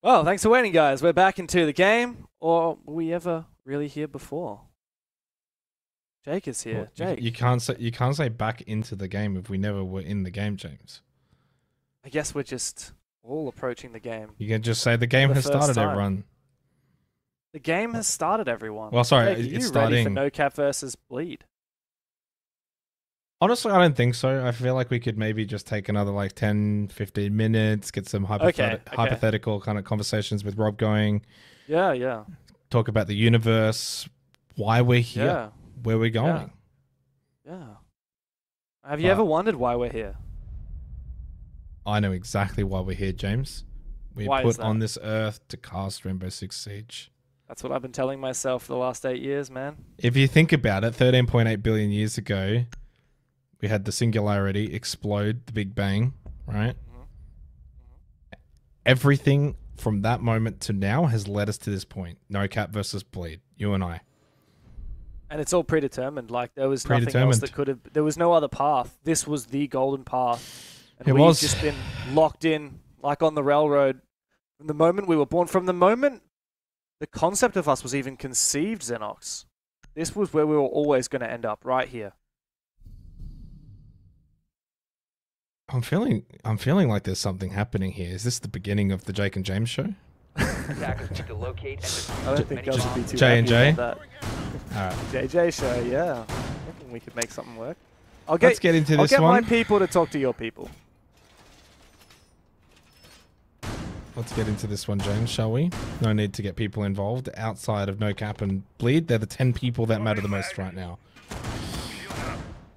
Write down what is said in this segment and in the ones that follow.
Well, thanks for waiting, guys. We're back into the game. Or were we ever really here before? Jake is here. Well, Jake. you can't say back into the game if we never were in the game, James. I guess we're just all approaching the game. You can just say the game has started, everyone. The game has started, everyone. Well, sorry, Jake, it's starting. starting. Ready for NOCAP versus Bleed? Honestly, I don't think so. I feel like we could maybe just take another like 10, 15 minutes, get some hypothetical kind of conversations with Rob going. Yeah. Talk about the universe, why we're here, where we're going. Yeah. Have you ever wondered why we're here? I know exactly why we're here, James. We're put on this earth to cast Rainbow Six Siege. That's what I've been telling myself for the last 8 years, man. If you think about it, 13.8 billion years ago, we had the singularity explode, the Big Bang, right? Everything from that moment to now has led us to this point. NOCAP versus Bleed, you and I. And it's all predetermined. Like, there was nothing else that could have... There was no other path. This was the golden path. And we've just been locked in, like on the railroad. From the moment we were born, from the moment the concept of us was even conceived, Xenox, this was where we were always going to end up, right here. I'm feeling like there's something happening here. Is this the beginning of the Jake and James show? I don't think I should be too J and J. about that. All right. JJ show, yeah. I think we could make something work. Let's get into this one. I'll get my people to talk to your people. Let's get into this one, James, shall we? No need to get people involved outside of NOCAP and Bleed. They're the 10 people that matter the most right now.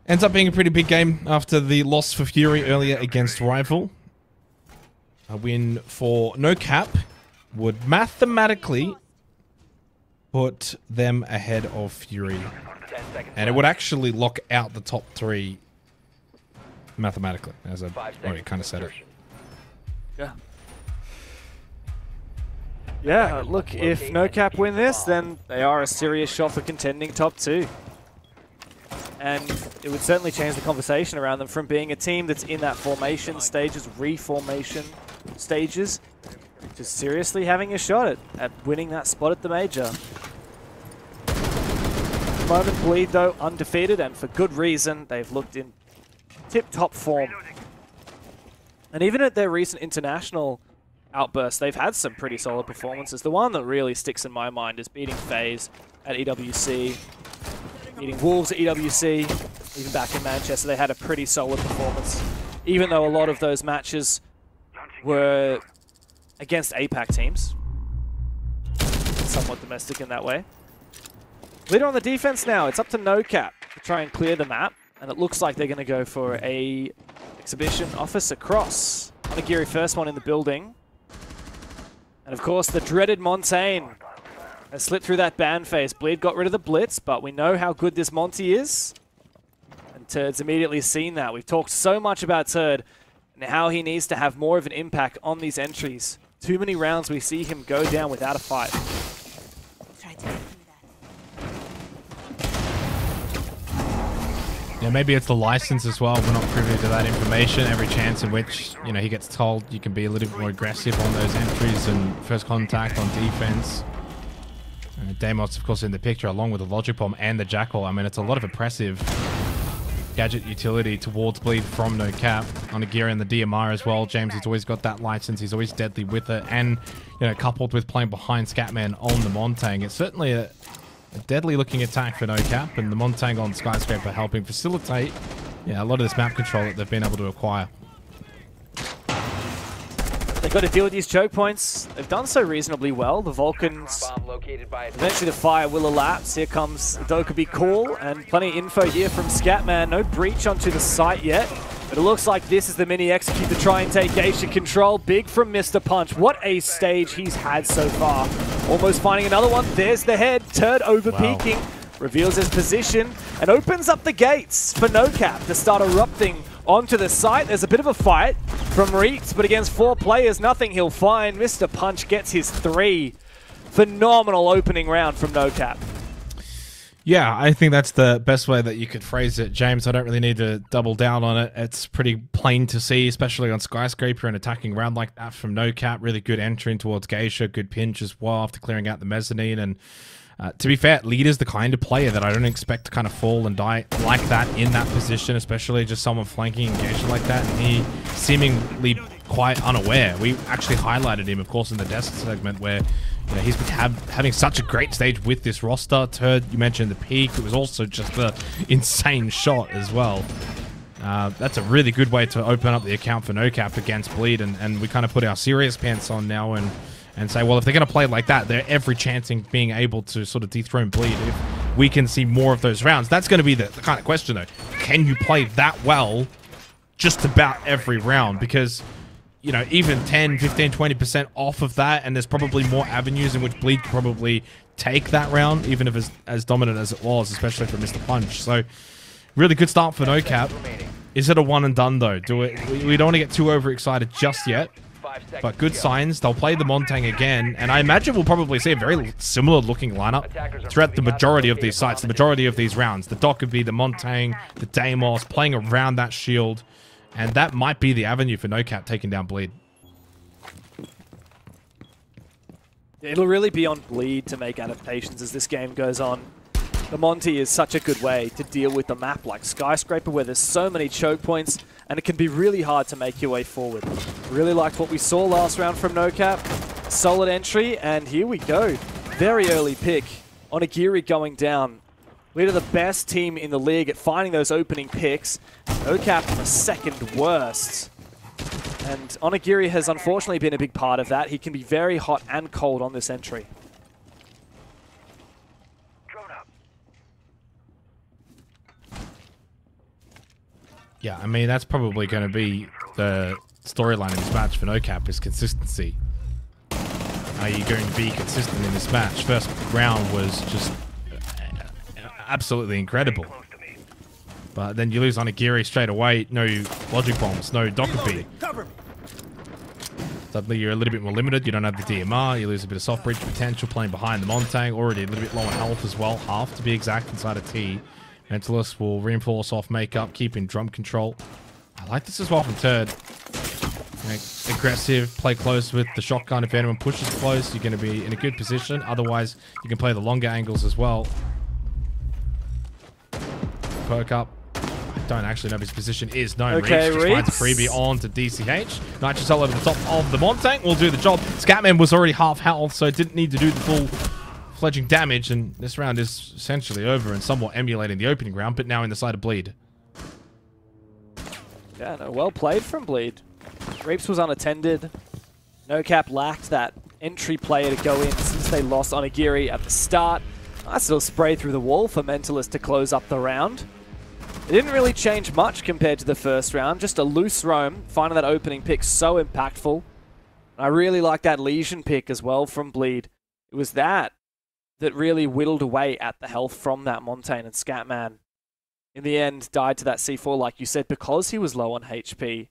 Ends up being a pretty big game after the loss for Fury earlier against Rival. A win for NOCAP would mathematically put them ahead of Fury. And it would actually lock out the top 3 mathematically, as I've already kind of said it. Yeah. Yeah, look, if NOCAP win this, then they are a serious shot for contending top 2. And it would certainly change the conversation around them from being a team that's in that formation stages, reformation stages, to seriously having a shot at winning that spot at the major. At the moment, Bleed, though, undefeated, and for good reason. They've looked in tip-top form. And even at their recent international outbursts, they've had some pretty solid performances. The one that really sticks in my mind is beating FaZe at EWC, beating Wolves at EWC, even back in Manchester. They had a pretty solid performance, even though a lot of those matches were against APAC teams. Somewhat domestic in that way. Leader on the defense now. It's up to NOCAP to try and clear the map, and it looks like they're going to go for a exhibition officer cross. Onigiri first one in the building. And of course, the dreaded Montaigne has slipped through that ban phase. Bleed got rid of the blitz, but we know how good this Monty is. And Turd's immediately seen that. We've talked so much about Turd and how he needs to have more of an impact on these entries. Too many rounds we see him go down without a fight. Yeah, maybe it's the license as well. We're not privy to that information. Every chance in which, you know, he gets told you can be a little bit more aggressive on those entries and first contact on defense. Deimos, of course, in the picture, along with the Logic Bomb and the Jackal. I mean, it's a lot of impressive gadget utility towards Bleed from NOCAP. Onigiri and the DMR as well. James, he's always got that license. He's always deadly with it. And, you know, coupled with playing behind Scatman on the Montang, it's certainly a deadly-looking attack for NOCAP, and the Montang on Skyscraper helping facilitate, a lot of this map control that they've been able to acquire. They've got to deal with these choke points. They've done so reasonably well. The Vulcans, eventually the fire will elapse. Here comes Dokkaebi Call, and plenty of info here from Scatman. No breach onto the site yet, but it looks like this is the mini execute to try and take Geisha control. Big from Mr. Punch. What a stage he's had so far. Almost finding another one. There's the head. Turd over peeking. Reveals his position and opens up the gates for NOCAP to start erupting onto the site. There's a bit of a fight from Reeks, but against 4 players, nothing he'll find. Mr. Punch gets his 3. Phenomenal opening round from NOCAP. Yeah, I think that's the best way that you could phrase it, James. I don't really need to double down on it. It's pretty plain to see, especially on Skyscraper, an attacking round like that from NOCAP. Really good entry in towards Geisha, good pinch as well after clearing out the mezzanine. And to be fair, Leader's the kind of player that I don't expect to kind of fall and die like that in that position, especially just someone flanking Geisha like that. And he seemingly quite unaware. We actually highlighted him, of course, in the desk segment where he's been having such a great stage with this roster. Turd, you mentioned the peak. It was also just the insane shot as well. That's a really good way to open up the account for NOCAP against Bleed, and we kind of put our serious pants on now and say, well, if they're going to play like that, they're every chance in being able to sort of dethrone Bleed. If we can see more of those rounds, that's going to be the kind of question, though. Can you play that well just about every round? Because even 10, 15, 20% off of that, and there's probably more avenues in which Bleed could probably take that round, even if it's as dominant as it was, especially for Mr. Punch. So, really good start for NOCAP. Is it a one and done, though? We don't want to get too overexcited just yet, but good signs. They'll play the Montang again, and I imagine we'll probably see a very similar looking lineup throughout the majority of these sites, the majority of these rounds. The Doc could be the Montang, the Deimos, playing around that shield. And that might be the avenue for NOCAP taking down Bleed. It'll really be on Bleed to make adaptations as this game goes on. The Monty is such a good way to deal with the map like Skyscraper, where there's so many choke points, and it can be really hard to make your way forward. Really liked what we saw last round from NOCAP. Solid entry, and here we go. Very early pick. Onigiri going down. Lead are the best team in the league at finding those opening picks. NOCAP the second worst. And Onigiri has unfortunately been a big part of that. He can be very hot and cold on this entry. Yeah, I mean, that's probably going to be the storyline in this match for NOCAP is consistency. Are you going to be consistent in this match? First round was just absolutely incredible. But then you lose Onigiri straight away. No logic bombs, no Dokkaebi. Suddenly you're a little bit more limited. You don't have the DMR. You lose a bit of soft breach potential playing behind the Montang. Already a little bit low on health as well. Half to be exact inside a T. Mentalist will reinforce off makeup, keeping drum control. I like this as well from Turd. Aggressive, play close with the shotgun. If anyone pushes close, you're going to be in a good position. Otherwise, you can play the longer angles as well. Perk up. I don't actually know if his position is. No, okay, Reach just finds a freebie on to DCH. Nitrocell over the top of the Montang will do the job. Scatman was already half health, so didn't need to do the full fledging damage, and this round is essentially over and somewhat emulating the opening round, but now in the side of Bleed. Yeah, no, well played from Bleed. Reaps was unattended. NOCAP lacked that entry player to go in since they lost Onigiri at the start. Nice little spray through the wall for Mentalist to close up the round. It didn't really change much compared to the first round, just a loose roam, finding that opening pick so impactful. I really like that Lesion pick as well from Bleed. It was that really whittled away at the health from that Montaigne, and Scatman in the end died to that C4, like you said, because he was low on HP.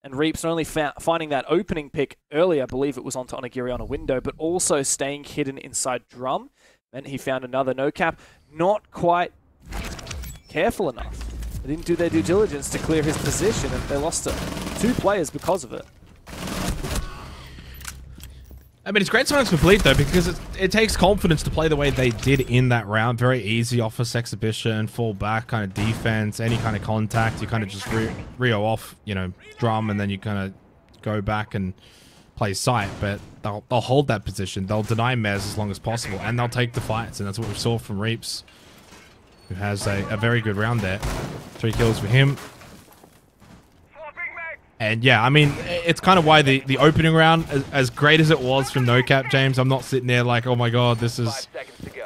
And Reaps not only finding that opening pick earlier, I believe it was onto Onigiri on a window, but also staying hidden inside Drum, meant he found another NOCAP. Not quite careful enough. They didn't do their due diligence to clear his position, and they lost 2 players because of it. I mean, it's great signs for Bleed, though, because it takes confidence to play the way they did in that round. Very easy office exhibition, fall back kind of defense, any kind of contact. You kind of just Rio off, Drum, and then you kind of go back and play sight. But they'll hold that position. They'll deny Mez as long as possible, and they'll take the fights. And that's what we saw from Reaps, who has a very good round there. 3 kills for him. And yeah, I mean, it's kind of why the opening round, as great as it was from NOCAP, James, I'm not sitting there like, oh my god, this is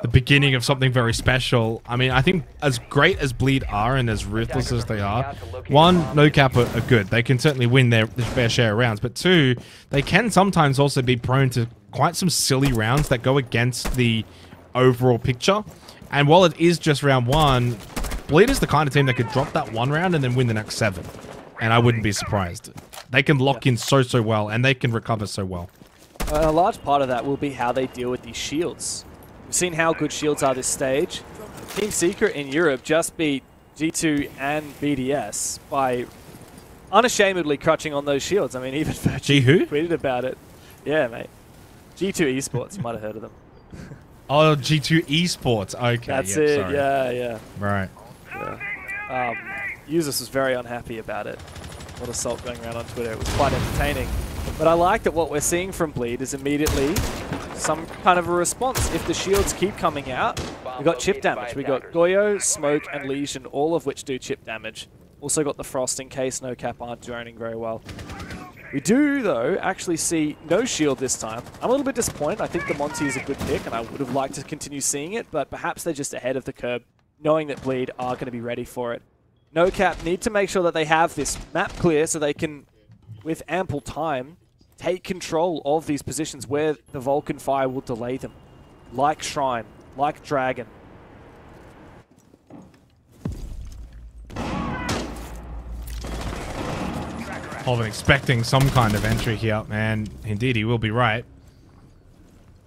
the beginning of something very special. I mean, I think as great as Bleed are and as ruthless as they are, 1, NOCAP are good. They can certainly win their fair share of rounds. But 2, they can sometimes also be prone to quite some silly rounds that go against the overall picture. And while it is just round 1, Bleed is the kind of team that could drop that 1 round and then win the next 7. And I wouldn't be surprised. They can lock in so well, and they can recover so well. A large part of that will be how they deal with these shields. We've seen how good shields are this stage. Team Secret in Europe just beat G2 and BDS by unashamedly crutching on those shields. I mean, even G who? tweeted about it. Yeah, mate. G2 Esports, you might have heard of them. Oh, G2 Esports. Okay, That's yep, it. sorry. Yeah. Right. Yeah. Usus was very unhappy about it. A lot of salt going around on Twitter. It was quite entertaining. But I like that what we're seeing from Bleed is immediately some kind of a response. If the shields keep coming out, we got chip damage. We got Goyo, Smoke, and Legion, all of which do chip damage. Also got the Frost in case NOCAP aren't droning very well. We do, though, actually see no shield this time. I'm a little bit disappointed. I think the Monty is a good pick, and I would have liked to continue seeing it, but perhaps they're just ahead of the curve, knowing that Bleed are going to be ready for it. NOCAP need to make sure that they have this map clear so they can, with ample time, take control of these positions where the Vulcan Fire will delay them. Like Shrine, like Dragon. Hoven expecting some kind of entry here, and indeed he will be right.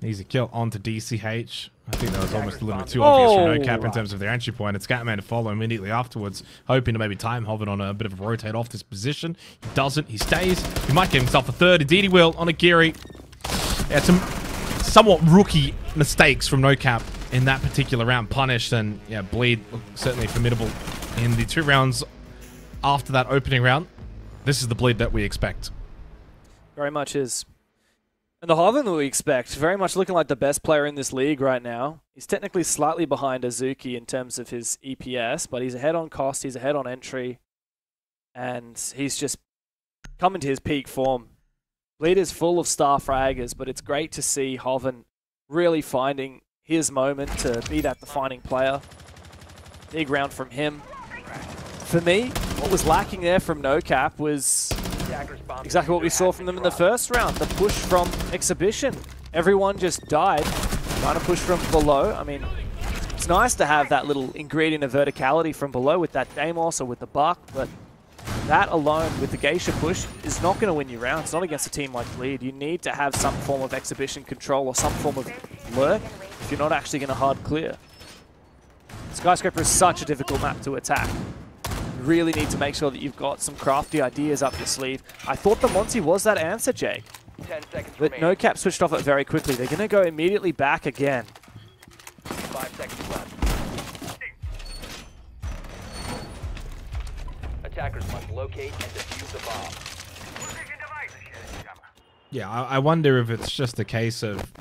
Needs a kill onto DCH. I think that was almost a little bit too obvious for NOCAP in terms of their entry point. It's Scatman to follow immediately afterwards, hoping to maybe time Hoven on a bit of a rotate off this position. He doesn't. He stays. He might get himself a third. Indeed he will on a Geary. Yeah, some somewhat rookie mistakes from NOCAP in that particular round punished, and yeah, Bleed certainly formidable in the 2 rounds after that opening round. This is the Bleed that we expect. Very much is. And the Hoven that we expect, very much looking like the best player in this league right now. He's technically slightly behind Azuki in terms of his EPS, but he's ahead on cost, he's ahead on entry, and he's just coming to his peak form. Bleed is full of star fraggers, but it's great to see Hoven really finding his moment to be that defining player. Big round from him. For me, what was lacking there from NOCAP was exactly what we saw from them in the first round. The push from Exhibition. Everyone just died trying to push from below. I mean, it's nice to have that little ingredient of verticality from below with that Deimos or with the Buck, but that alone with the Geisha push is not going to win you rounds. Not against a team like Bleed. You need to have some form of Exhibition control or some form of lurk if you're not actually going to hard clear. Skyscraper is such a difficult map to attack. You really need to make sure that you've got some crafty ideas up your sleeve. I thought the Monty was that answer, Jake. 10 seconds But remaining. NOCAP switched off it very quickly. They're going to go immediately back again. 5 seconds left. Attackers must locate and defuse the bomb. Yeah, I wonder if it's just a case of,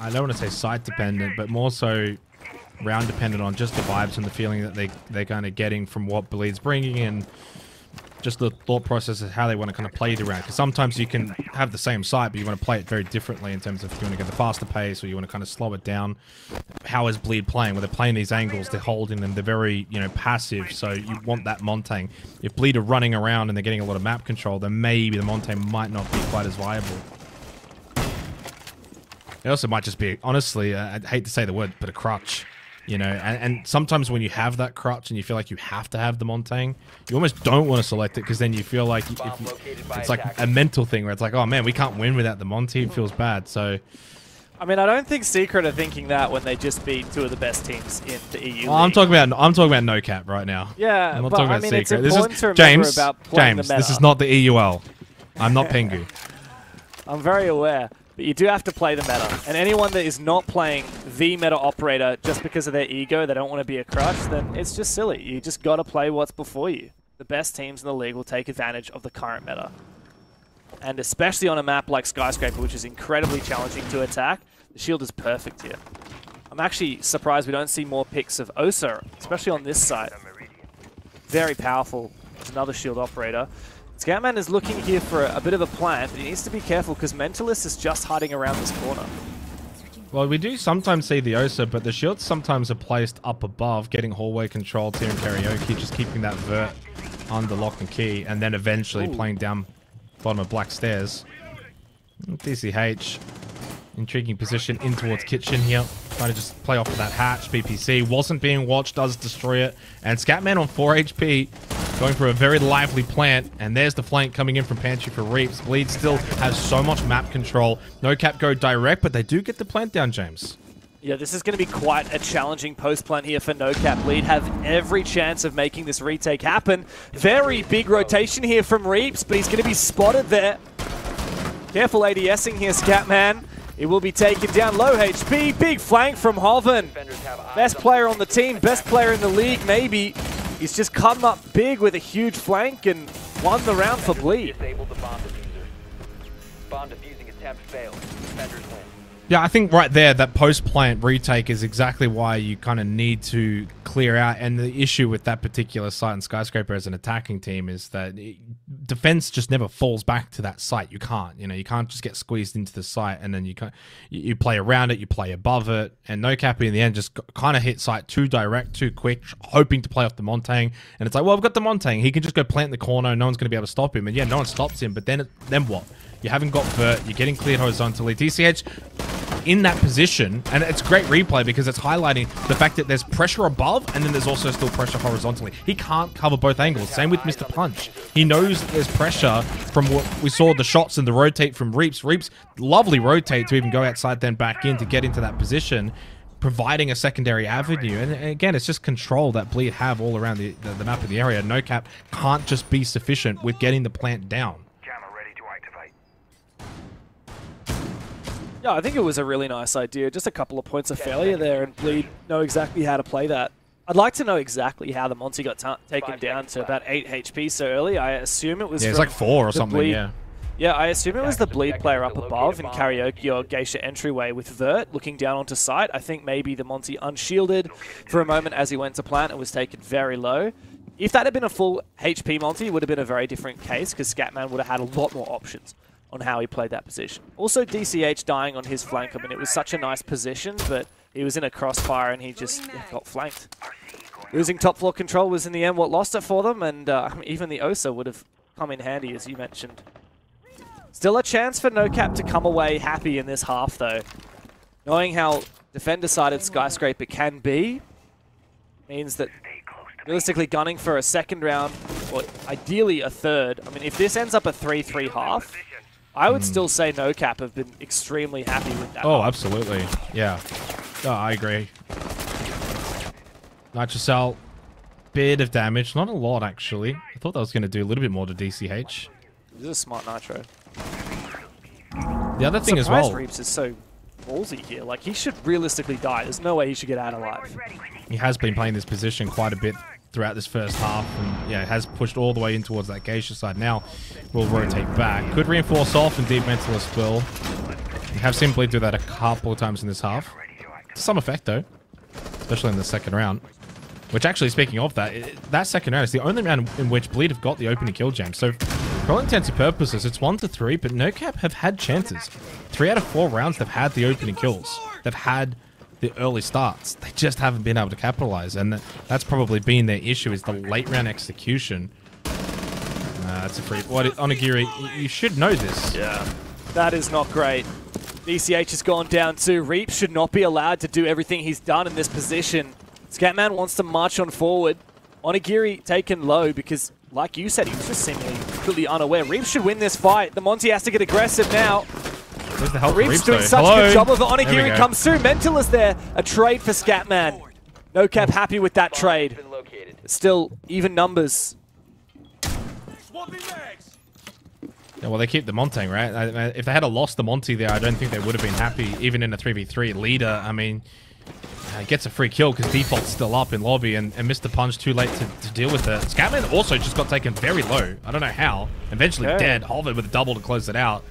I don't want to say site dependent, but more so round dependent on just the vibes and the feeling that they're kind of getting from what Bleed's bringing, and just the thought process of how they want to kind of play the round. Because sometimes you can have the same site, but you want to play it very differently in terms of if you want to get the faster pace or you want to kind of slow it down. How is Bleed playing? When they're playing these angles, they're holding them, they're very, passive, so you want that Montang. If Bleed are running around and they're getting a lot of map control, then maybe the Montang might not be quite as viable. It also might just be, honestly, I hate to say the word, but a crutch. And sometimes when you have that crutch and you feel like you have to have the Montang, you almost don't want to select it because then you feel like it's like a mental thing where it's like, oh man, we can't win without the Monty. It feels bad. So, I mean, I don't think Secret are thinking that when they just beat 2 of the best teams in the EU. I'm talking about NOCAP right now. Yeah, I'm not but talking about I mean, Secret. it's important to remember James. about playing the meta. This is not the EUL. I'm not Pengu. I'm very aware. But you do have to play the meta. And anyone that is not playing the meta operator just because of their ego, they don't want to be a crutch, then it's just silly. You just got to play what's before you. The best teams in the league will take advantage of the current meta. And especially on a map like Skyscraper, which is incredibly challenging to attack, the shield is perfect here. I'm actually surprised we don't see more picks of Osa, especially on this side. Very powerful. It's another shield operator. Scatman is looking here for a bit of a plan, but he needs to be careful because Mentalist is just hiding around this corner. Well, we do sometimes see the Osa, but the shields sometimes are placed up above, getting hallway control, Tier and Karaoke, just keeping that vert under lock and key, and then eventually playing down bottom of Black Stairs. DCH, intriguing position in towards Kitchen here. Trying to just play off of that hatch. BPC wasn't being watched, does destroy it. And Scatman on 4 HP, going for a very lively plant. And there's the flank coming in from Pantry for Reaps. Bleed still has so much map control. NOCAP go direct, but they do get the plant down, James. Yeah, this is going to be quite a challenging post plan here for NOCAP. Bleed have every chance of making this retake happen. Very big rotation here from Reaps, but he's going to be spotted there. Careful ADSing here, Scatman. It will be taken down, low HP. Big flank from Hoven. Best player on the team, best player in the league, maybe. He's just come up big with a huge flank and won the round for Bleed. Bomb defusing attempt failed. Defenders win. Yeah, I think right there, that post-plant retake is exactly why you kind of need to clear out. And the issue with that particular site and Skyscraper as an attacking team is that defense just never falls back to that site. You can't, you can't just get squeezed into the site and then you play around it, you play above it. And NOCAP in the end just kind of hit site too direct, too quick, hoping to play off the Montang. And it's like, well, I've got the Montang. He can just go plant in the corner. No one's going to be able to stop him. And yeah, no one stops him. But then what? You haven't got vert. You're getting cleared horizontally. DCH in that position, and it's great replay because it's highlighting the fact that there's pressure above and then there's also still pressure horizontally. He can't cover both angles. Same with Mr. Punch. He knows that there's pressure from what we saw, the shots and the rotate from Reaps. Reaps, lovely rotate to even go outside then back in to get into that position, providing a secondary avenue. And again, it's just control that Bleed have all around the map of the area. NOCAP can't just be sufficient with getting the plant down. Yeah, I think it was a really nice idea. Just a couple of points of failure there, and Bleed know exactly how to play that. I'd like to know exactly how the Monty got taken down to about 8 HP so early. I assume it was it's like 4 or something, Bleed. yeah. Yeah, I assume it was the Bleed player up above in Karaoke or Geisha entryway with Vert looking down onto site. I think maybe the Monty unshielded for a moment as he went to plant and was taken very low. If that had been a full HP Monty, it would have been a very different case because Scatman would have had a lot more options on how he played that position. Also, DCH dying on his flank. I mean, it was such a nice position, but he was in a crossfire and he just got flanked. Losing top floor control was in the end what lost it for them, and even the OSA would have come in handy, as you mentioned. Still a chance for NOCAP to come away happy in this half, though. Knowing how defender-sided Skyscraper can be means that realistically gunning for a second round, or ideally a third. I mean, if this ends up a 3-3 half, I would still say NOCAP have been extremely happy with that. Oh, absolutely. Yeah. Oh, I agree. Nitrocell, bit of damage. Not a lot, actually. I thought that was going to do a little bit more to DCH. This is a smart Nitro. The other thing as well... Reaps is so ballsy here. Like, he should realistically die. There's no way he should get out alive. He has been playing this position quite a bit throughout this first half, and yeah, has pushed all the way in towards that Geisha side. Now we'll rotate back. Could reinforce off and deep mentalist will. We have simply do that a couple of times in this half. To some effect though, especially in the second round. Which actually, speaking of that, that second round is the only round in which Bleed have got the opening kill jam. So for all intents and purposes, it's 1-3, but NOCAP have had chances. 3 out of 4 rounds they've had the opening kills. They've had the early starts. They just haven't been able to capitalize, and that's probably been their issue, is the late round execution. That's a free... Onigiri, you should know this. Yeah, that is not great. DCH has gone down too. Reap should not be allowed to do everything he's done in this position. Scatman wants to march on forward. Onigiri taken low because, like you said, he was just seemingly completely unaware. Reap should win this fight. The Monty has to get aggressive now. Where's the help? Reap's doing such a good job of it. Onigiri comes through. Mentalist there. A trade for Scatman. NOCAP happy with that trade. Still, even numbers. Yeah, well, they keep the Montang, right? If they had lost the Monty there, I don't think they would have been happy, even in a 3v3. Leader, I mean, gets a free kill because default's still up in lobby, and Mr. Punch too late to deal with it. Scatman also just got taken very low. I don't know how. Eventually dead. Hovered with a double to close it out.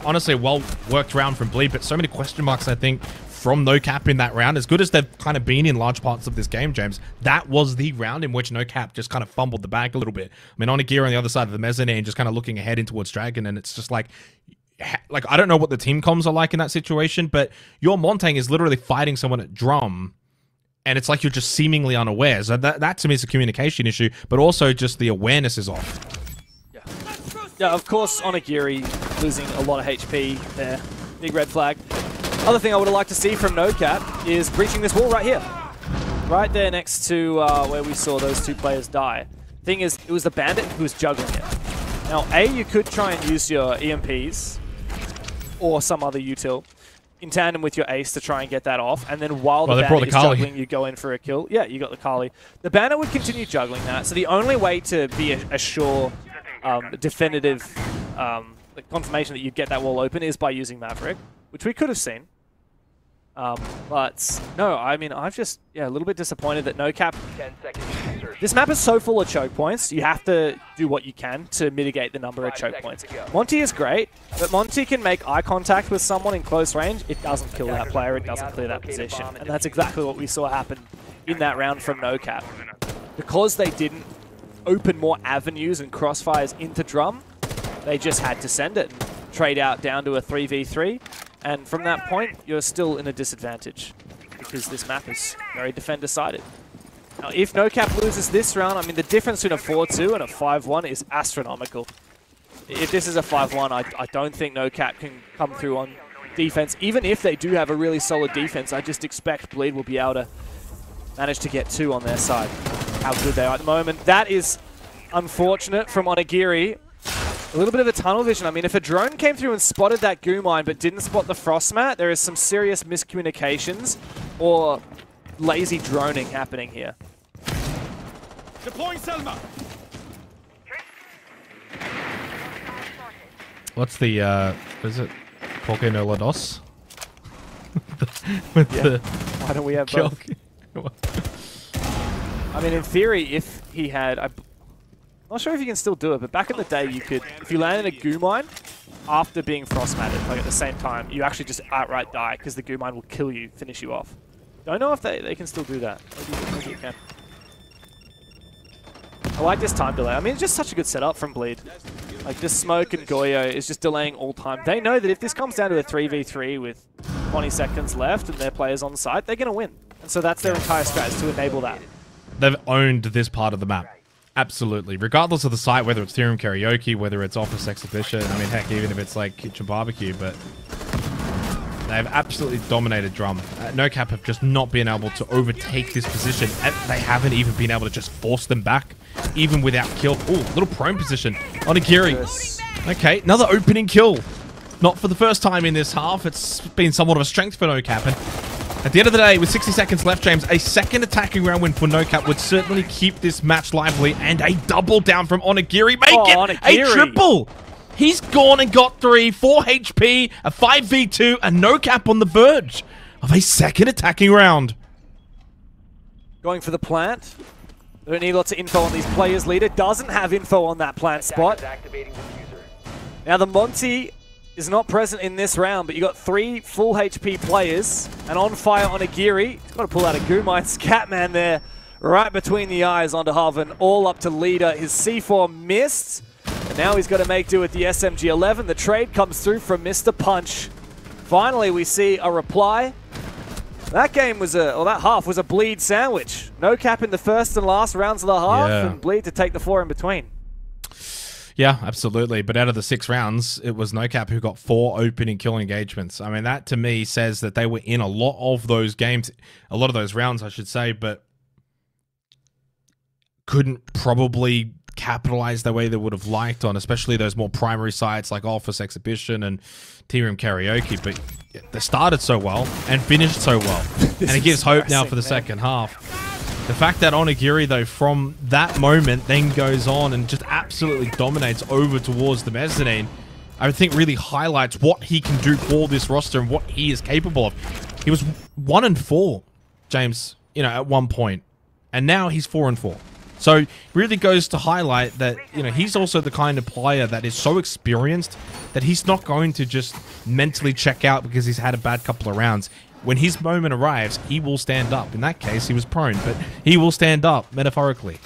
Honestly, well worked round from Bleed, but so many question marks, I think, from NOCAP in that round. As good as they've kind of been in large parts of this game, James, that was the round in which NOCAP just kind of fumbled the bag a little bit. I mean, Onigiri on the other side of the mezzanine just kind of looking ahead in towards Dragon, and it's just like, I don't know what the team comms are like in that situation, but your Montang is literally fighting someone at drum, and it's like you're just seemingly unaware. So that to me is a communication issue, but also just the awareness is off. Yeah, of course, Onigiri losing a lot of HP there. Big red flag. Other thing I would have liked to see from NOCAP is breaching this wall right here. Right there next to where we saw those two players die. Thing is, it was the bandit who was juggling it. Now, A, you could try and use your EMPs or some other util. in tandem with your ace to try and get that off, and then while the they brought Bandit the is Kali. juggling, you go in for a kill. Yeah, you got the Kali. The Bandit would continue juggling that, so the only way to be a sure, definitive confirmation that you get that wall open is by using Maverick, which we could have seen. But no, I mean, I've just, a little bit disappointed that NOCAP. 10 seconds to insertion. This map is so full of choke points, you have to do what you can to mitigate the number of 5 choke seconds points. to go. Monty is great, but Monty can make eye contact with someone in close range. It doesn't kill that Attackers player, it moving doesn't out clear to that locate a position. bomb and And that's defuse exactly what we saw happen in that round from NOCAP. Because they didn't open more avenues and crossfires into drum, they just had to send it and trade out down to a 3v3. And from that point, you're still in a disadvantage because this map is very defender-sided. Now, if NOCAP loses this round, I mean, the difference between a 4-2 and a 5-1 is astronomical. If this is a 5-1, I don't think NOCAP can come through on defense. Even if they do have a really solid defense, I just expect Bleed will be able to manage to get 2 on their side. How good they are at the moment. That is unfortunate from Onigiri. A little bit of a tunnel vision. I mean, if a drone came through and spotted that goo mine but didn't spot the frost mat, there is some serious miscommunications or lazy droning happening here. Deploying Selma. What's the, what is it? Porque no la dos? With the Why don't we have kill. both? I mean, in theory, if he had... I'm not sure if you can still do it, but back in the day, you could... If you landed a goo mine after being frostmatted, like at the same time, you actually just outright die because the goo mine will kill you, finish you off. Don't know if they can still do that. Maybe you can. I like this time delay. I mean, it's just such a good setup from Bleed. Like, this Smoke and Goyo is just delaying all time. They know that if this comes down to a 3v3 with 20 seconds left and their players on site, they're going to win. And so that's their entire strat, to enable that. They've owned this part of the map. Absolutely. Regardless of the site, whether it's Theorem Karaoke, whether it's Office Exhibition, I mean, heck, even if it's like Kitchen Barbecue, but they've absolutely dominated drum. NOCAP have just not been able to overtake this position, and they haven't even been able to just force them back, even without kill. Ooh, little prone position. Onigiri. Okay, another opening kill. Not for the first time in this half. It's been somewhat of a strength for NOCAP, and at the end of the day, with 60 seconds left, James, a second attacking round win for NOCAP would certainly keep this match lively, and a double down from Onigiri. Make it Onigiri. a triple. He's gone and got 3, 4 HP, a 5v2, and NOCAP on the verge of a second attacking round. Going for the plant. They don't need lots of info on these players. Leader doesn't have info on that plant spot. Activating diffuser. Now the Monty is not present in this round, but you got 3 full HP players, and on fire Onigiri. He's got to pull out a goo mine. Scatman there, right between the eyes onto Harvin, all up to Leader. His C4 missed, and now he's got to make do with the SMG-11. The trade comes through from Mr. Punch. Finally, we see a reply. That game was that half was a Bleed sandwich. NOCAP in the first and last rounds of the half, and Bleed to take the 4 in between. Yeah, absolutely. But out of the 6 rounds, it was NOCAP who got 4 opening kill engagements. I mean, that to me says that they were in a lot of those games, a lot of those rounds, I should say, but couldn't probably capitalize the way they would have liked on, especially those more primary sites like Office Exhibition and Theorem Karaoke. But they started so well and finished so well. And it gives hope now for the second half. The fact that Onigiri, though, from that moment then goes on and just absolutely dominates over towards the mezzanine, I think really highlights what he can do for this roster and what he is capable of. He was 1-4, James, you know, at one point, and now he's 4-4. So it really goes to highlight that, you know, he's also the kind of player that is so experienced that he's not going to just mentally check out because he's had a bad couple of rounds. When his moment arrives, he will stand up. In that case, he was prone, but he will stand up, metaphorically.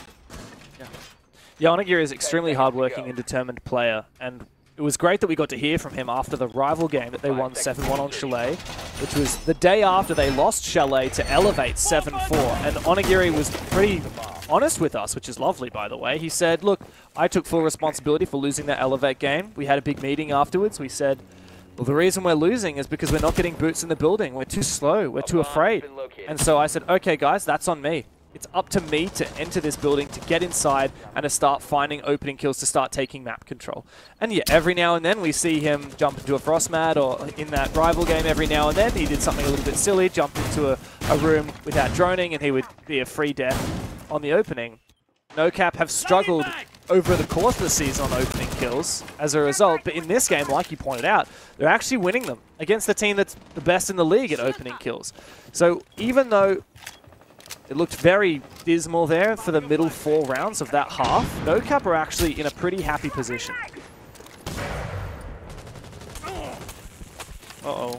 Yeah, Onigiri is an extremely hardworking and determined player, and it was great that we got to hear from him after the rival game that they won 7-1 on Chalet, which was the day after they lost Chalet to Elevate 7-4. And Onigiri was pretty honest with us, which is lovely, by the way. He said, look, I took full responsibility for losing that Elevate game. We had a big meeting afterwards. We said, well, the reason we're losing is because we're not getting boots in the building. We're too slow. We're too afraid. And so I said, okay, guys, that's on me. It's up to me to enter this building, to get inside, and to start finding opening kills, to start taking map control. And yeah, every now and then we see him jump into a frost mat, or in that rival game every now and then he did something a little bit silly, jump into a room without droning, and he would be a free death on the opening. NOCAP have struggled over the course of the season on opening kills as a result, but in this game, like you pointed out, they're actually winning them against the team that's the best in the league at opening kills. So even though it looked very dismal there for the middle 4 rounds of that half, NOCAP are actually in a pretty happy position. Uh-oh.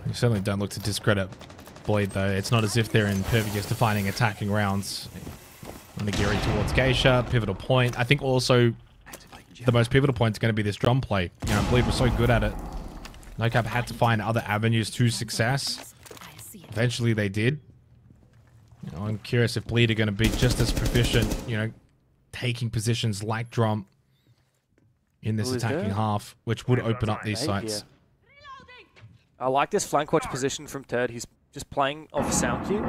You certainly don't look to discredit Bleed, though. It's not as if they're in perfect defining attacking rounds. On gearing towards Geisha, pivotal point. I think also the most pivotal point is going to be this drum play. You know, Bleed was so good at it. NOCAP had to find other avenues to success. Eventually they did. You know, I'm curious if Bleed are going to be just as proficient, you know, taking positions like drum in this attacking half, which would open up these sites. I like this flank watch position from Turd. He's just playing off sound cue.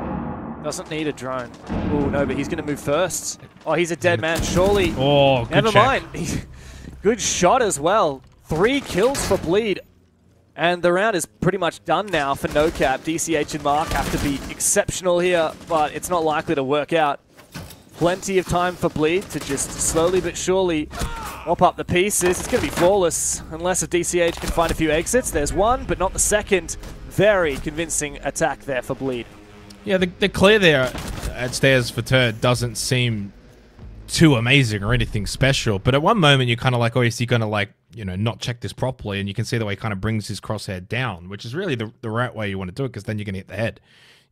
Doesn't need a drone. Oh no, but he's going to move first. Oh, he's a dead man, surely. Oh, good Never check. mind. Good shot as well. 3 kills for Bleed. And the round is pretty much done now for NOCAP. DCH and Mark have to be exceptional here, but it's not likely to work out. Plenty of time for Bleed to just slowly but surely mop up the pieces. It's going to be flawless, unless if DCH can find a few exits. There's one, but not the second. Very convincing attack there for Bleed. Yeah, the clear there at stairs for Turd doesn't seem too amazing or anything special, but at one moment you're kind of like, oh, is he going to, like, you know, not check this properly? And you can see the way he kind of brings his crosshair down, which is really the right way you want to do it, because then you're going to hit the head.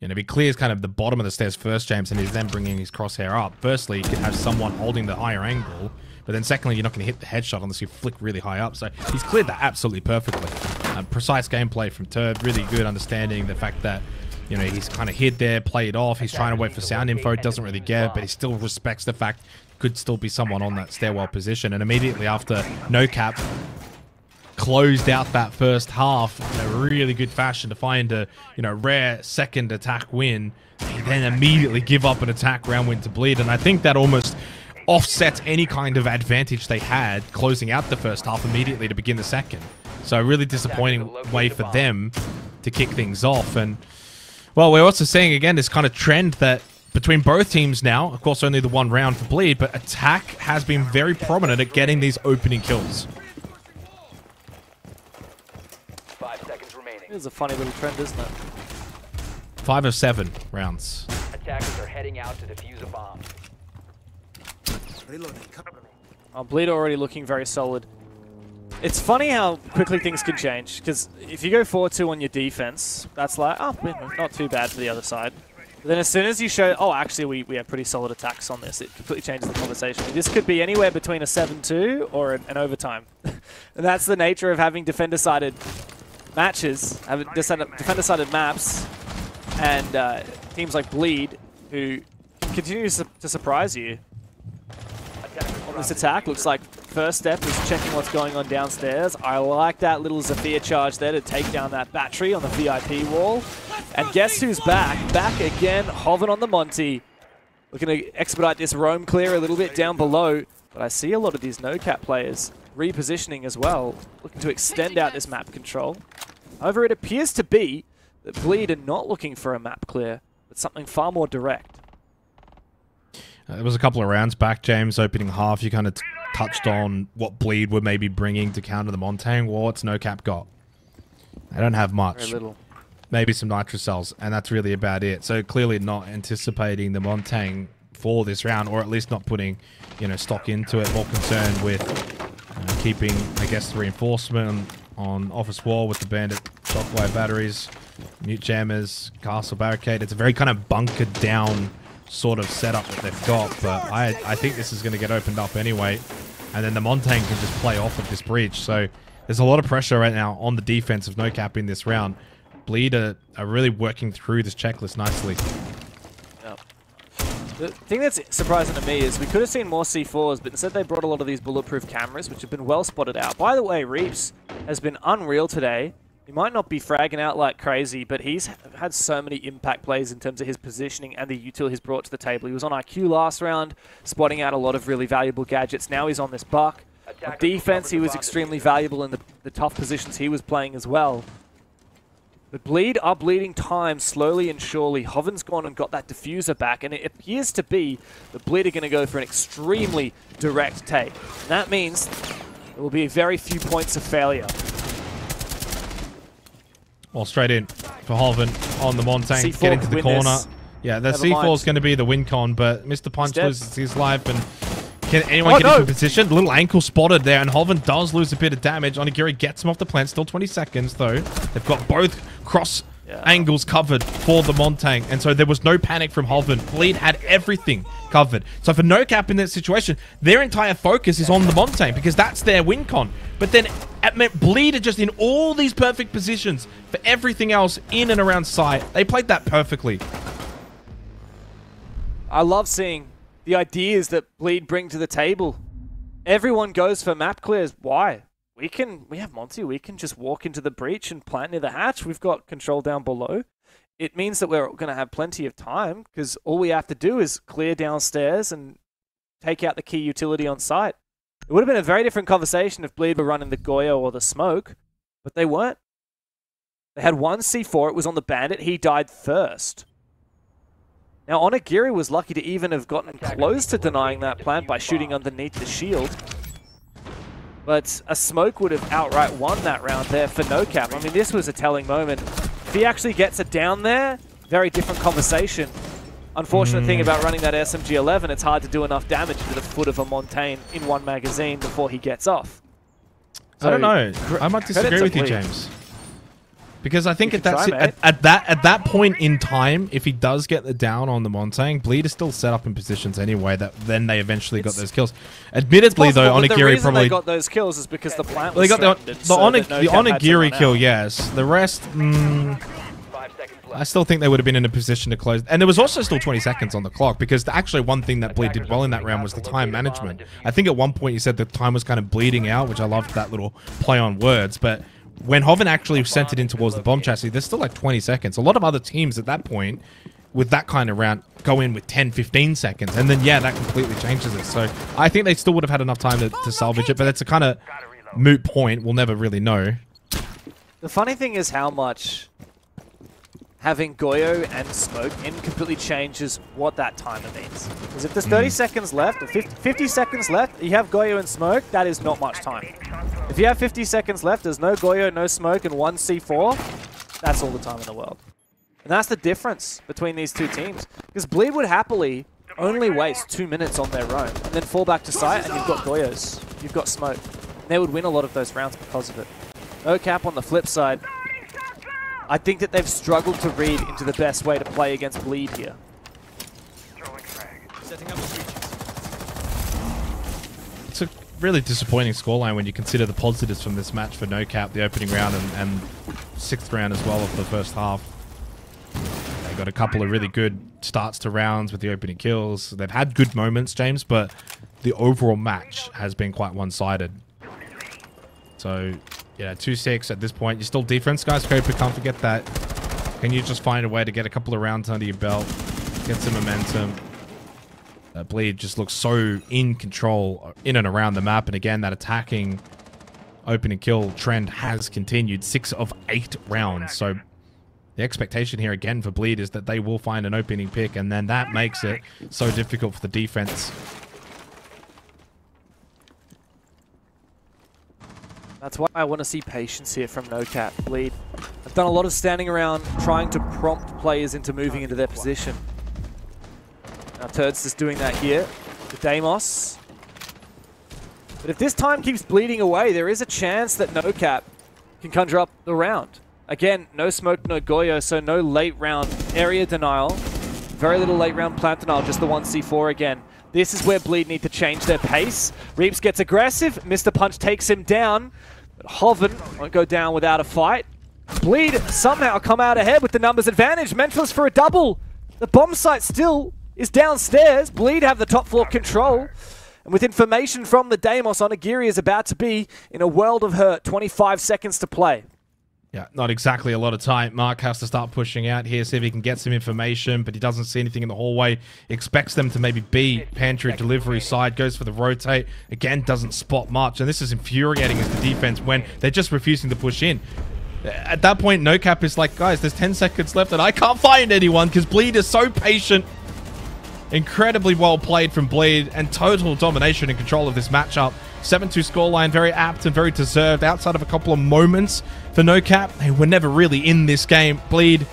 You know, if he clears kind of the bottom of the stairs first, James, and he's then bringing his crosshair up, firstly, you can have someone holding the higher angle, but then secondly, you're not going to hit the headshot unless you flick really high up. So he's cleared that absolutely perfectly. Precise gameplay from Turd, really good understanding the fact that, you know, he's kind of hid there, played off, he's trying to wait for sound info, doesn't really get it, but he still respects the fact could still be someone on that stairwell position. And immediately after NOCAP closed out that first half in a really good fashion to find a, you know, rare second attack win, they then immediately give up an attack round win to Bleed. And I think that almost offsets any kind of advantage they had closing out the first half immediately to begin the second. So a really disappointing way for them to kick things off. And, well, we're also seeing, again, this kind of trend that between both teams now, of course, only the 1 round for Bleed, but attack has been very prominent at getting these opening kills. 5 seconds remaining. It is a funny little trend, isn't it? 5 of 7 rounds. Attackers are heading out to defuse a bomb. Bleed already looking very solid. It's funny how quickly things can change, because if you go 4-2 on your defense, that's like, oh, not too bad for the other side. But then as soon as you show, oh, actually, we have pretty solid attacks on this, it completely changes the conversation. This could be anywhere between a 7-2 or an overtime. And that's the nature of having defender-sided matches, having defender-sided maps, and teams like Bleed, who continue to surprise you. On this attack, looks like first step is checking what's going on downstairs. I like that little Zephyr charge there to take down that battery on the VIP wall. And guess who's back? Back again, Hoven on the Monty. Looking to expedite this roam clear a little bit down below. But I see a lot of these NOCAP players repositioning as well, looking to extend out this map control. However, it appears to be that Bleed are not looking for a map clear, but something far more direct. It was a couple of rounds back, James, opening half. You kind of touched on what Bleed were maybe bringing to counter the Montang. Well, what's NOCAP got? They don't have much. Very little. Maybe some nitro cells, and that's really about it. So clearly not anticipating the Montang for this round, or at least not putting, you know, stock into it. More concerned with keeping, I guess, the reinforcement on office wall with the bandit shockwave batteries, mute jammers, castle barricade. It's a very kind of bunkered down sort of setup that they've got, but I think this is going to get opened up anyway, and then the Montang can just play off of this breach. So there's a lot of pressure right now on the defense of NOCAP in this round. Bleed are really working through this checklist nicely. Yep. The thing that's surprising to me is we could have seen more C4s, but instead they brought a lot of these bulletproof cameras, which have been well spotted out. By the way, Reaps has been unreal today. He might not be fragging out like crazy, but he's had so many impact plays in terms of his positioning and the utility he's brought to the table. He was on IQ last round, spotting out a lot of really valuable gadgets. Now he's on this buck. On defense, he was extremely valuable in the tough positions he was playing as well. But Bleed are bleeding time slowly and surely. Hoven's gone and got that diffuser back, and it appears to be the Bleed are going to go for an extremely direct take. And that means there will be very few points of failure. Well, straight in for Hoven on the Montang. C4 Get into the corner. this. Yeah, the Never C4 is mind. going to be the win con, but Mr. Punch He's dead. loses his life. And can anyone get into position? Little ankle spotted there, and Hoven does lose a bit of damage. Onigiri gets him off the plant. Still 20 seconds, though. They've got both cross angles covered for the Montang, and so there was no panic from Hoven. Bleed had everything covered. So for NOCAP in that situation, their entire focus is on the Montang because that's their win con. But then it meant Bleed are just in all these perfect positions for everything else in and around site. They played that perfectly. I love seeing the ideas that Bleed bring to the table. Everyone goes for map clears. Why? We have Monty. We can just walk into the breach and plant near the hatch. We've got control down below. It means that we're going to have plenty of time because all we have to do is clear downstairs and take out the key utility on site. It would have been a very different conversation if Bleed were running the Goyo or the Smoke, but they weren't. They had one C4. It was on the Bandit. He died first. Now, Onigiri was lucky to even have gotten close to denying that plant by shooting underneath the shield. But a Smoke would have outright won that round there for NOCAP. I mean, this was a telling moment. If he actually gets it down there, very different conversation. Unfortunate thing about running that SMG-11, it's hard to do enough damage to the foot of a Montaigne in one magazine before he gets off. So, I don't know. I might disagree with you, James. Because I think at that point in time, if he does get the down on the Montang, Bleed is still set up in positions anyway that then they eventually got those kills. Admittedly, though, Onigiri probably they got those kills is because the plant well, was they got the Onigiri kill, out. yes. The rest, I still think they would have been in a position to close. And there was also still 20 seconds on the clock because actually one thing that Bleed did well in that round was the time management. I think at one point you said the time was kind of bleeding out, which I loved that little play on words, but when Hoven actually sent it in towards the bomb chassis, there's still like 20 seconds. A lot of other teams at that point, with that kind of round, go in with 10, 15 seconds. And then, yeah, that completely changes it. So I think they still would have had enough time to salvage it. But it's a kind of moot point. We'll never really know. The funny thing is how much having Goyo and Smoke in completely changes what that timer means. Because if there's 30 seconds left, or 50 seconds left, you have Goyo and Smoke, that is not much time. If you have 50 seconds left, there's no Goyo, no Smoke, and one C4, that's all the time in the world. And that's the difference between these two teams. Because Bleed would happily only waste 2 minutes on their own, and then fall back to site, and you've got Goyos, you've got Smoke. And they would win a lot of those rounds because of it. NOCAP on the flip side, I think that they've struggled to read into the best way to play against Bleed here. It's a really disappointing scoreline when you consider the positives from this match for NOCAP, the opening round and 6th round as well of the first half. They got a couple of really good starts to rounds with the opening kills. They've had good moments, James, but the overall match has been quite one-sided. So, yeah, 2-6 at this point. You're still defense, guys. Skyscraper, can't forget that. Can you just find a way to get a couple of rounds under your belt, get some momentum? Bleed just looks so in control in and around the map. And again, that attacking opening kill trend has continued. 6 of 8 rounds. So the expectation here again for Bleed is that they will find an opening pick, and then that makes it so difficult for the defense. That's why I want to see patience here from NOCAP. Bleed have done a lot of standing around trying to prompt players into moving into their position. Now Turds is doing that here to Deimos. But if this time keeps bleeding away, there is a chance that NOCAP can conjure up the round. Again, no Smoke, no Goyo, so no late round area denial. Very little late round plant denial, just the 1C4 again. This is where Bleed need to change their pace. Reaps gets aggressive. Mr. Punch takes him down. But Hoven won't go down without a fight. Bleed somehow come out ahead with the numbers advantage. Mentalist for a double. The bomb site still is downstairs. Bleed have the top floor control. And with information from the Deimos, Onigiri is about to be in a world of hurt. 25 seconds to play. Yeah, not exactly a lot of time. Mark has to start pushing out here, see if he can get some information, but he doesn't see anything in the hallway. He expects them to maybe be pantry delivery side, goes for the rotate. Again, doesn't spot much, and this is infuriating as the defense when they're just refusing to push in. At that point, NOCAP is like, guys, there's 10 seconds left, and I can't find anyone because Bleed is so patient. Incredibly well played from Bleed and total domination and control of this matchup. 7-2 scoreline, very apt and very deserved. Outside of a couple of moments for NOCAP, they were never really in this game. Bleed,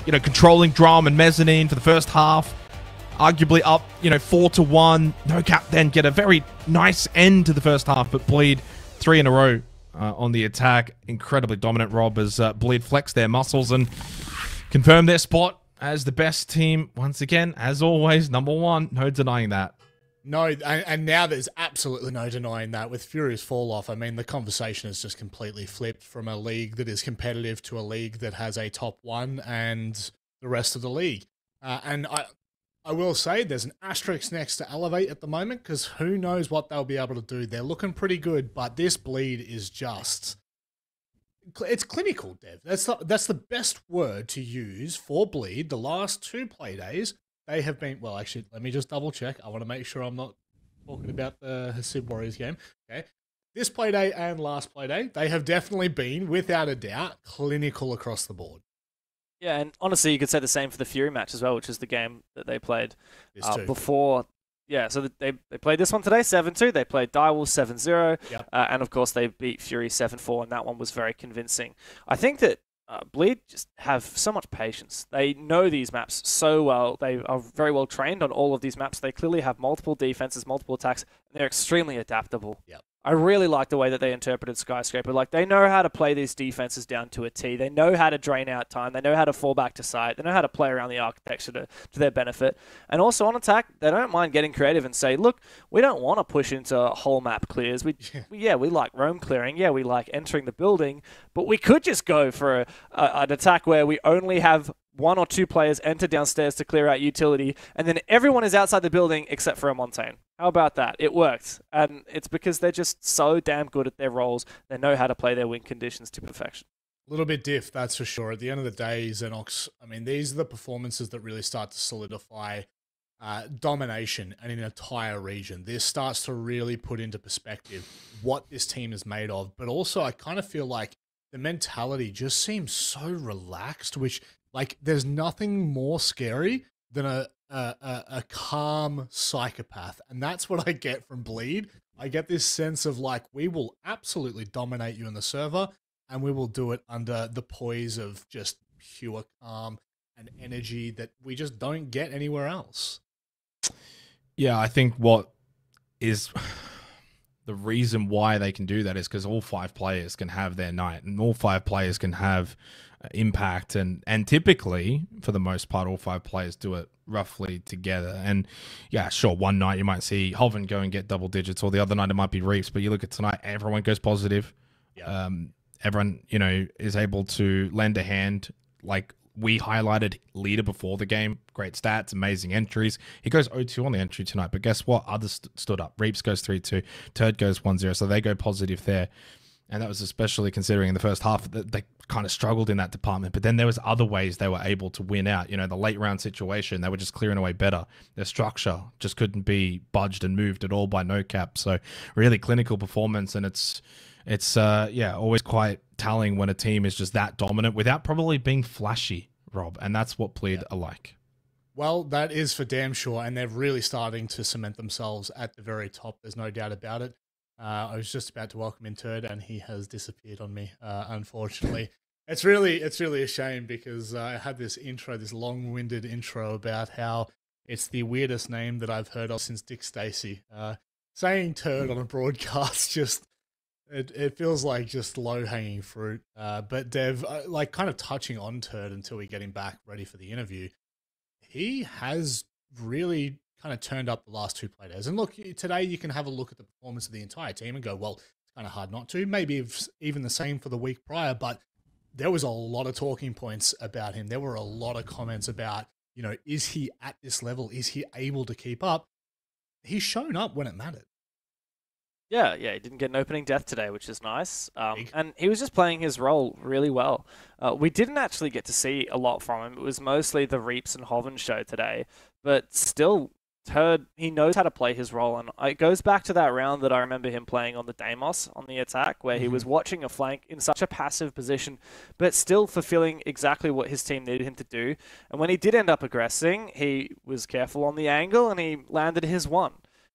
controlling drum and mezzanine for the first half. Arguably up, 4-1. NOCAP then get a very nice end to the first half, but Bleed 3 in a row on the attack. Incredibly dominant, Rob, as Bleed flex their muscles and confirm their spot as the best team, once again, as always, #1. No denying that. No, and now there's absolutely no denying that. With Furious fall off, I mean, the conversation has just completely flipped from a league that is competitive to a league that has a top 1 and the rest of the league. And I will say there's an asterisk next to Elevate at the moment, because who knows what they'll be able to do. They're looking pretty good, but this Bleed is just... It's clinical, Dev. That's the best word to use for Bleed. The last 2 play days, they have been... Well, actually, let me just double check. I want to make sure I'm not talking about the Hasid Warriors game. Okay. This play day and last play day, they have definitely been, without a doubt, clinical across the board. Yeah, and honestly, you could say the same for the Fury match as well, which is the game that they played before. Yeah, so they played this one today, 7-2. They played Direwolves 7-0. Yep. And of course, they beat Fury 7-4, and that one was very convincing. I think that Bleed just have so much patience. They know these maps so well. They are very well trained on all of these maps. They clearly have multiple defenses, multiple attacks, and they're extremely adaptable. Yep. I really like the way that they interpreted Skyscraper. Like, they know how to play these defenses down to a T. They know how to drain out time. They know how to fall back to site. They know how to play around the architecture to their benefit. And also on attack, they don't mind getting creative and say, look, we don't want to push into whole map clears. We like roam clearing. Yeah, we like entering the building. But we could just go for an attack where we only have 1 or 2 players enter downstairs to clear out utility, and then everyone is outside the building except for a Montaigne. How about that? It worked. And it's because they're just so damn good at their roles. They know how to play their win conditions to perfection. A little bit diff, that's for sure. At the end of the day, Xenox, I mean, these are the performances that really start to solidify domination in an entire region. This starts to really put into perspective what this team is made of. But also, I kind of feel like the mentality just seems so relaxed, which... Like, there's nothing more scary than a calm psychopath. And that's what I get from Bleed. I get this sense of, like, we will absolutely dominate you in the server, and we will do it under the poise of just pure calm and energy that we just don't get anywhere else. Yeah, I think what is... the reason why they can do that is because all 5 players can have their night, and all 5 players can have impact, and typically, for the most part, all 5 players do it roughly together. And yeah, sure, one night you might see Hoven go and get double digits, or the other night it might be Reefs, but you look at tonight, everyone goes positive. Yeah. Everyone, is able to lend a hand. Like, we highlighted Leader before the game. Great stats, amazing entries. He goes 0-2 on the entry tonight, but guess what? Others stood up. Reeps goes 3-2. Turd goes 1-0, so they go positive there. And that was especially considering in the first half that they kind of struggled in that department. But then there was other ways they were able to win out. The late round situation, they were just clearing away better. Their structure just couldn't be budged and moved at all by NOCAP. So really clinical performance, and it's always quite telling when a team is just that dominant without probably being flashy, Rob. And that's what Bleed are like. Well, that is for damn sure. And they're really starting to cement themselves at the very top. There's no doubt about it. I was just about to welcome in Turd, and he has disappeared on me, unfortunately. It's really a shame, because I had this long-winded intro about how it's the weirdest name that I've heard of since Dick Stacey. Saying Turd on a broadcast it feels like just low-hanging fruit. But Dev, like, kind of touching on Turd until we get him back ready for the interview, he has really kind of turned up the last 2 play days. And look, today you can have a look at the performance of the entire team and go, well, it's kind of hard not to. Maybe it's even the same for the week prior, but there was a lot of talking points about him. There were a lot of comments about, is he at this level? Is he able to keep up? He's shown up when it mattered. Yeah, he didn't get an opening death today, which is nice. Big. And he was just playing his role really well. We didn't actually get to see a lot from him. It was mostly the Reaps and Hoven show today, but still, Turd, he knows how to play his role. And it goes back to that round that I remember him playing on the Deimos on the attack, where he was watching a flank in such a passive position, but still fulfilling exactly what his team needed him to do. And when he did end up aggressing, he was careful on the angle and he landed his one.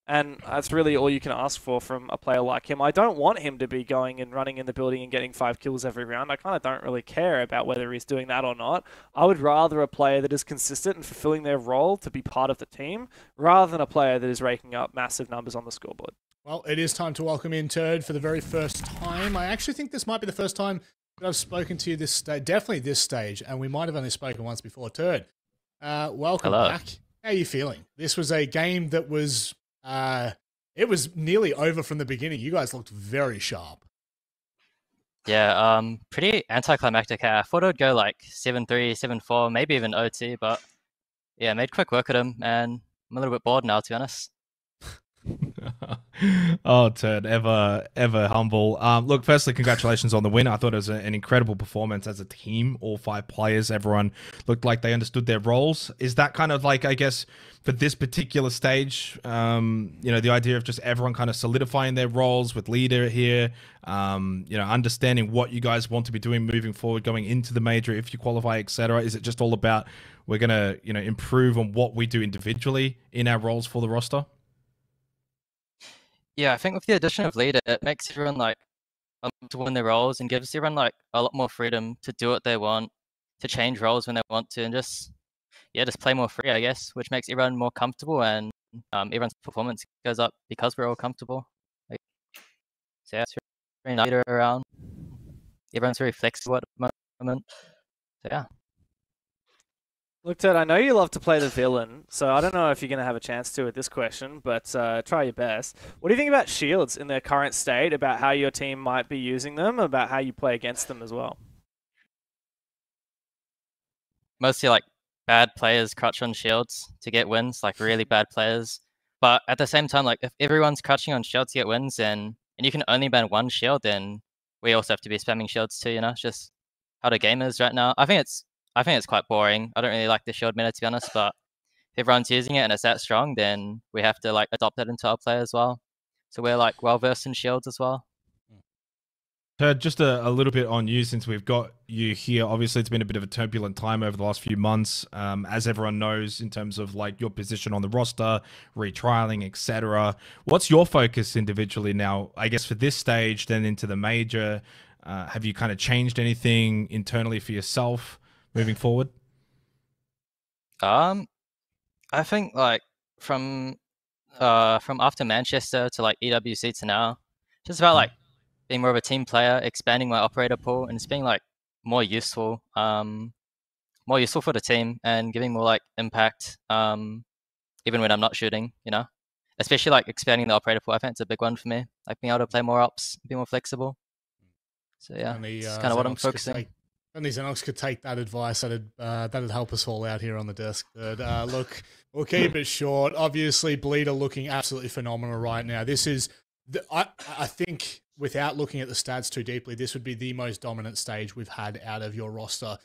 And that's really all you can ask for from a player like him. I don't want him to be going and running in the building and getting 5 kills every round. I kind of don't really care about whether he's doing that or not. I would rather a player that is consistent and fulfilling their role to be part of the team, rather than a player that is raking up massive numbers on the scoreboard. Well, it is time to welcome in Turd for the very first time. I actually think this might be the first time that I've spoken to you this stage, definitely this stage, and we might have only spoken once before. Turd, welcome back. How are you feeling? This was a game that was... it was nearly over from the beginning. You guys looked very sharp. Yeah, pretty anticlimactic. I thought it would go like 7-3, 7-4, maybe even OT, but yeah, made quick work at him, and I'm a little bit bored now, to be honest. Oh, Turd, ever humble. Look, firstly, congratulations on the win. I thought it was an incredible performance as a team. All 5 players, everyone looked like they understood their roles. Is that kind of like, I guess, for this particular stage, the idea of just everyone kind of solidifying their roles with leader here, understanding what you guys want to be doing moving forward, going into the major, if you qualify, etc. Is it just all about we're going to, improve on what we do individually in our roles for the roster? Yeah, I think with the addition of leader, it makes everyone like to win their roles and gives everyone like a lot more freedom to do what they want, to change roles when they want to, and just play more free, I guess, which makes everyone more comfortable and everyone's performance goes up because we're all comfortable. So yeah, it's very nice leader around. Everyone's very flexible at the moment. So yeah. Look, Ted, I know you love to play the villain, so I don't know if you're going to have a chance to with this question, but try your best. What do you think about shields in their current state, about how your team might be using them, about how you play against them as well? Mostly like bad players crutch on shields to get wins, like really bad players. But at the same time, like if everyone's crutching on shields to get wins and you can only ban one shield, then we also have to be spamming shields too, It's just how the game is right now. I think it's quite boring. I don't really like the shield meta, to be honest, but if everyone's using it and it's that strong, then we have to like adopt that into our play as well. So we're like well versed in shields as well. Just a little bit on you, since we've got you here. Obviously, it's been a bit of a turbulent time over the last few months, as everyone knows, in terms of like your position on the roster, retrialing, etc. What's your focus individually now, I guess, for this stage, then into the major? Have you kind of changed anything internally for yourself moving forward? I think like from after Manchester to like EWC to now, just about like being more of a team player, expanding my operator pool, and just being like more useful for the team and giving more like impact, even when I'm not shooting, especially like expanding the operator pool. I think it's a big one for me, like being able to play more ops, be more flexible. So yeah, it's kind of what I'm focusing. Only Xenox could take that advice. That'd help us all out here on the desk. But look, we'll keep it short. Obviously, Bleeder looking absolutely phenomenal right now. This is, I think, without looking at the stats too deeply, this would be the most dominant stage we've had out of your roster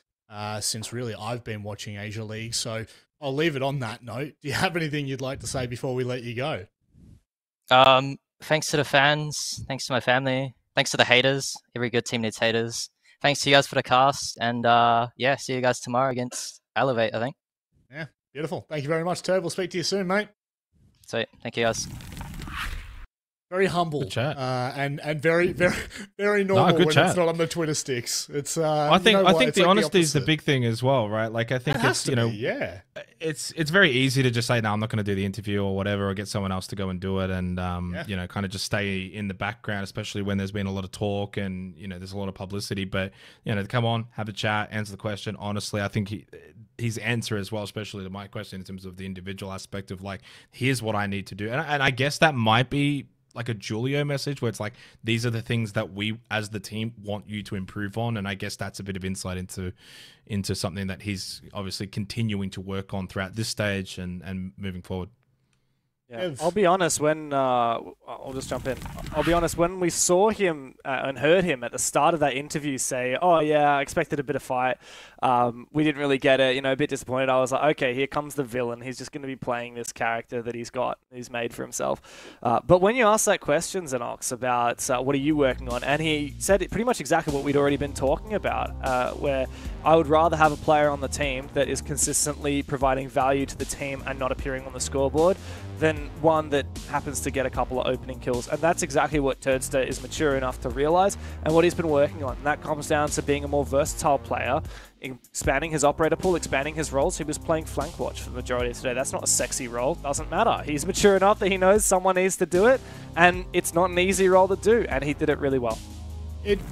since really I've been watching Asia League. So I'll leave it on that note. Do you have anything you'd like to say before we let you go? Thanks to the fans. Thanks to my family. Thanks to the haters. Every good team needs haters. Thanks to you guys for the cast, and see you guys tomorrow against Elevate, I think. Yeah, beautiful. Thank you very much, Turb. We'll speak to you soon, mate. Sweet. Thank you, guys. Very humble, good chat. And very, very, very normal when chat. It's not on the Twitter sticks. It's I think the honesty is the big thing as well, right? Like I think it's it's very easy to just say, no, I'm not going to do the interview or whatever, or get someone else to go and do it, and kind of just stay in the background, especially when there's been a lot of talk and there's a lot of publicity. But come on, have a chat, answer the question honestly. I think his answer as well, especially to my question in terms of the individual aspect of like, here's what I need to do, and I guess that might be like a Julio message where it's like, these are the things that we as the team want you to improve on. And I guess that's a bit of insight into something that he's obviously continuing to work on throughout this stage and moving forward. Yeah. I'll be honest, when I'll just jump in. I'll be honest, when we saw him and heard him at the start of that interview say, "Oh yeah, I expected a bit of fight. We didn't really get it. You know, a bit disappointed." I was like, "Okay, here comes the villain. He's just going to be playing this character that he's made for himself." But when you asked that question, Xenox, about what are you working on, and he said pretty much exactly what we'd already been talking about, where I would rather have a player on the team that is consistently providing value to the team and not appearing on the scoreboard than one that happens to get a couple of opening kills. And that's exactly what Turdster is mature enough to realize and what he's been working on. And that comes down to being a more versatile player, expanding his operator pool, expanding his roles. He was playing flank watch for the majority of today. That's not a sexy role. Doesn't matter. He's mature enough that he knows someone needs to do it, and it's not an easy role to do, and he did it really well.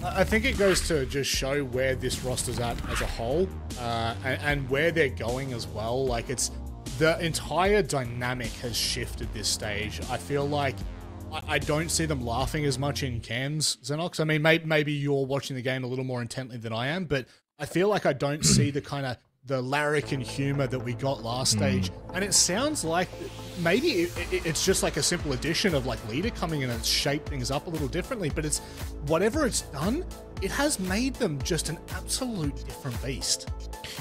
I think it goes to just show where this roster's at as a whole, and where they're going as well. Like, the entire dynamic has shifted this stage. I feel like I don't see them laughing as much in cams, Xenox. I mean, maybe you're watching the game a little more intently than I am, but I feel like I don't see the kind of the larrikin humor that we got last stage. And it sounds like maybe it's just like a simple addition of like leader coming in and shape things up a little differently, but it's whatever it's done, it has made them just an absolute different beast.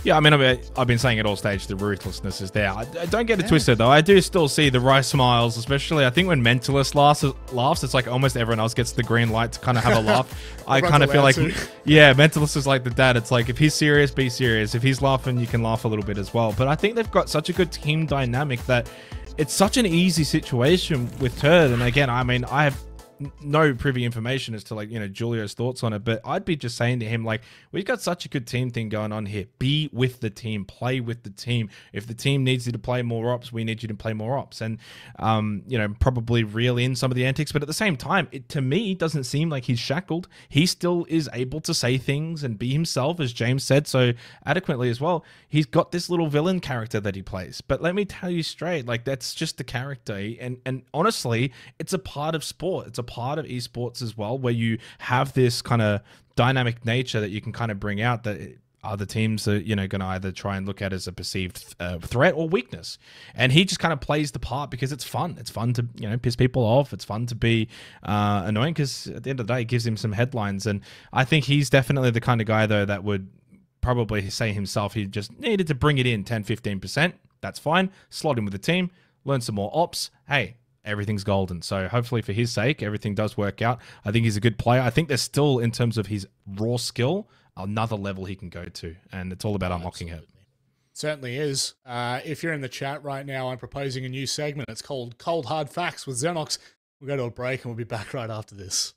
Yeah, I mean, I've been saying it all stage, the ruthlessness is there. I don't get it twisted, though. I do still see the wry smiles, especially, I think when Mentalist laughs, it's like almost everyone else gets the green light to kind of have a laugh. I kind of feel like, yeah, Mentalist is like the dad. It's like, if he's serious, be serious. If he's laughing, you can laugh a little bit as well. But I think they've got such a good team dynamic that it's such an easy situation with Turd. And again, I mean, I have no privy information as to, like, you know, Julio's thoughts on it, but I'd be just saying to him, like, we've got such a good team thing going on here. Be with the team, play with the team. If the team needs you to play more ops, we need you to play more ops, and you know, probably reel in some of the antics. But at the same time, it to me doesn't seem like he's shackled. He still is able to say things and be himself, as James said so adequately as well. He's got this little villain character that he plays, but let me tell you straight, like, that's just the character, and honestly, it's a part of sport. It's a part of esports as well, where you have this kind of dynamic nature that you can kind of bring out that other teams are, you know, going to either try and look at as a perceived threat or weakness. And he just kind of plays the part because it's fun. It's fun to, you know, piss people off. It's fun to be annoying, because at the end of the day, it gives him some headlines. And I think he's definitely the kind of guy, though, that would probably say himself he just needed to bring it in 10-15%. That's fine. Slot in with the team, learn some more ops. Hey, everything's golden. So hopefully for his sake, everything does work out. I think he's a good player. I think there's still, in terms of his raw skill, another level he can go to, and it's all about unlocking it. Certainly is. If you're in the chat right now, I'm proposing a new segment. It's called Cold Hard Facts with Xenox. We'll go to a break and we'll be back right after this.